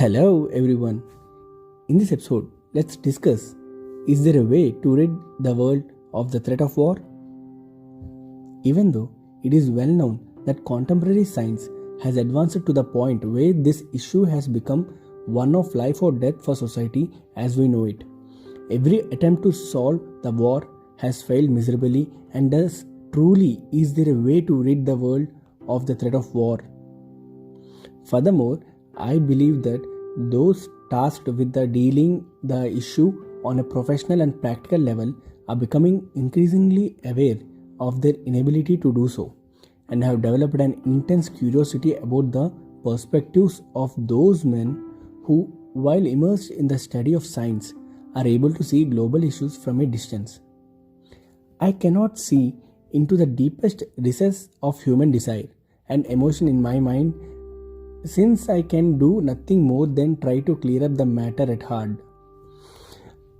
Hello everyone. In this episode, let's discuss, is there a way to rid the world of the threat of war? Even though it is well known that contemporary science has advanced to the point where this issue has become one of life or death for society as we know it, every attempt to solve the war has failed miserably, and thus truly is there a way to rid the world of the threat of war? Furthermore, I believe that those tasked with dealing the issue on a professional and practical level are becoming increasingly aware of their inability to do so, and have developed an intense curiosity about the perspectives of those men who, while immersed in the study of science, are able to see global issues from a distance. I cannot see into the deepest recess of human desire and emotion in my mind, since I can do nothing more than try to clear up the matter at heart.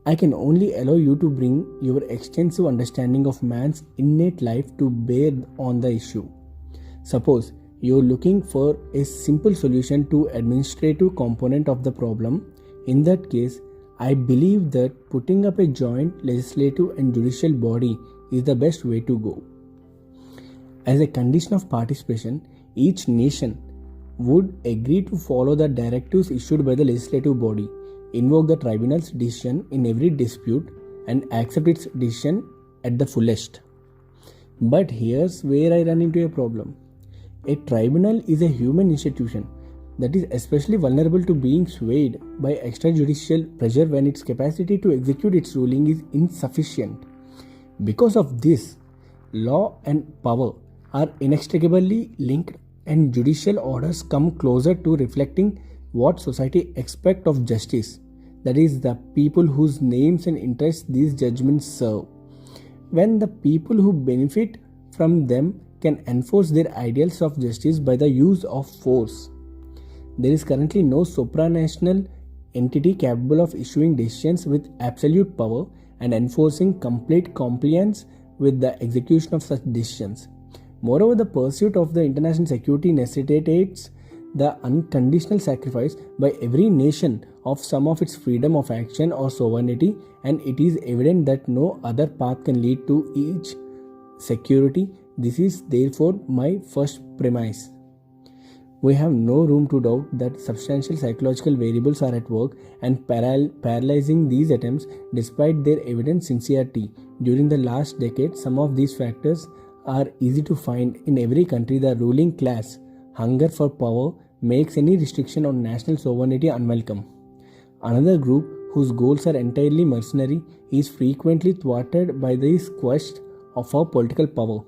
I can only allow you to bring your extensive understanding of man's innate life to bear on the issue. Suppose you are looking for a simple solution to administrative component of the problem. In that case, I believe that putting up a joint legislative and judicial body is the best way to go. As a condition of participation, each nation would agree to follow the directives issued by the legislative body, invoke the tribunal's decision in every dispute, and accept its decision at the fullest. But here's where I run into a problem. A tribunal is a human institution that is especially vulnerable to being swayed by extrajudicial pressure when its capacity to execute its ruling is insufficient. Because of this, law and power are inextricably linked, and judicial orders come closer to reflecting what society expects of justice, that is, the people whose names and interests these judgments serve. When the people who benefit from them can enforce their ideals of justice by the use of force, there is currently no supranational entity capable of issuing decisions with absolute power and enforcing complete compliance with the execution of such decisions. Moreover, the pursuit of the international security necessitates the unconditional sacrifice by every nation of some of its freedom of action or sovereignty, and it is evident that no other path can lead to each security. This is therefore my first premise. We have no room to doubt that substantial psychological variables are at work and paralyzing these attempts despite their evident sincerity. During the last decade, some of these factors are easy to find in every country. The ruling class hunger for power makes any restriction on national sovereignty unwelcome. Another group, whose goals are entirely mercenary, is frequently thwarted by this quest for political power.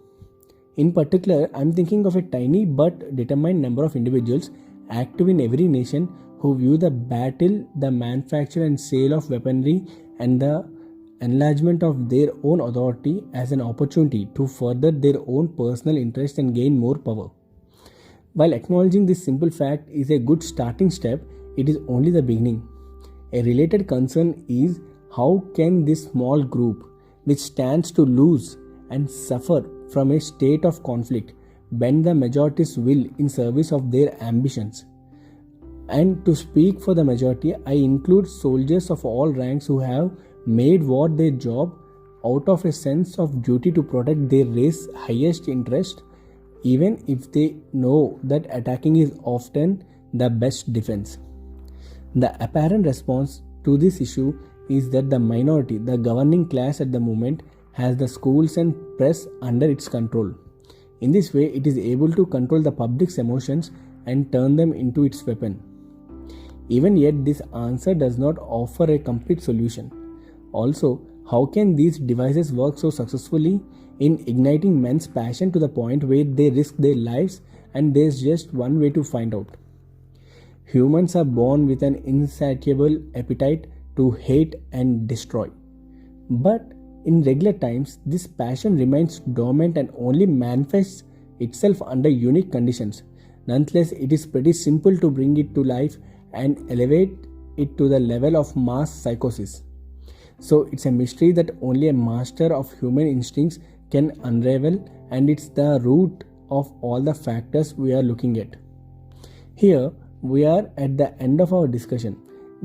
In particular, I am thinking of a tiny but determined number of individuals active in every nation who view the battle, the manufacture and sale of weaponry, and the enlargement of their own authority as an opportunity to further their own personal interest and gain more power. While acknowledging this simple fact is a good starting step, it is only the beginning. A related concern is how can this small group, which stands to lose and suffer from a state of conflict, bend the majority's will in service of their ambitions. And to speak for the majority, I include soldiers of all ranks who have made war their job out of a sense of duty to protect their race's highest interest, even if they know that attacking is often the best defense. The apparent response to this issue is that the minority, the governing class at the moment, has the schools and press under its control. In this way, it is able to control the public's emotions and turn them into its weapon. Even yet, this answer does not offer a complete solution. Also, how can these devices work so successfully in igniting men's passion to the point where they risk their lives? And there's just one way to find out. Humans are born with an insatiable appetite to hate and destroy. But in regular times, this passion remains dormant and only manifests itself under unique conditions. Nonetheless, it is pretty simple to bring it to life and elevate it to the level of mass psychosis. So it's a mystery that only a master of human instincts can unravel, and it's the root of all the factors we are looking at. Here, we are at the end of our discussion.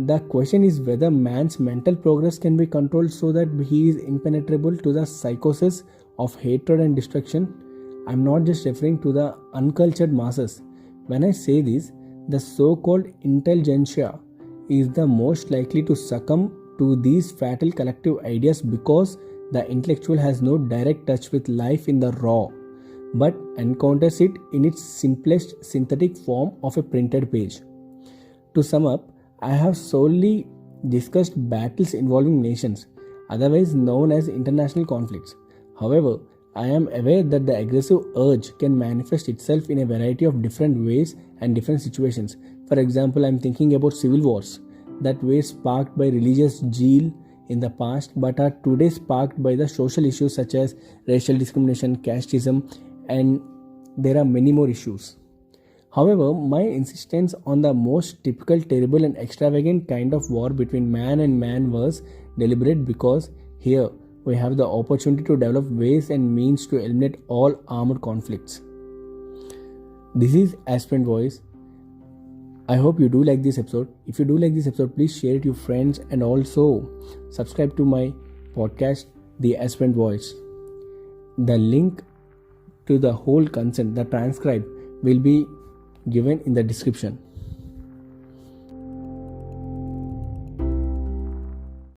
The question is whether man's mental progress can be controlled so that he is impenetrable to the psychosis of hatred and destruction. I'm not just referring to the uncultured masses. When I say this, the so-called intelligentsia is the most likely to succumb to these fatal collective ideas because the intellectual has no direct touch with life in the raw, but encounters it in its simplest synthetic form of a printed page. To sum up, I have solely discussed battles involving nations, otherwise known as international conflicts. However, I am aware that the aggressive urge can manifest itself in a variety of different ways and different situations. For example, I am thinking about civil wars that were sparked by religious zeal in the past but are today sparked by the social issues such as racial discrimination, casteism, and there are many more issues. However, my insistence on the most typical, terrible, and extravagant kind of war between man and man was deliberate because here we have the opportunity to develop ways and means to eliminate all armed conflicts. This is Aspirant Voice. I hope you do like this episode. If you do like this episode, please share it to your friends and also subscribe to my podcast, The Aspirant Voice. The link to the whole consent, the transcribe, will be given in the description.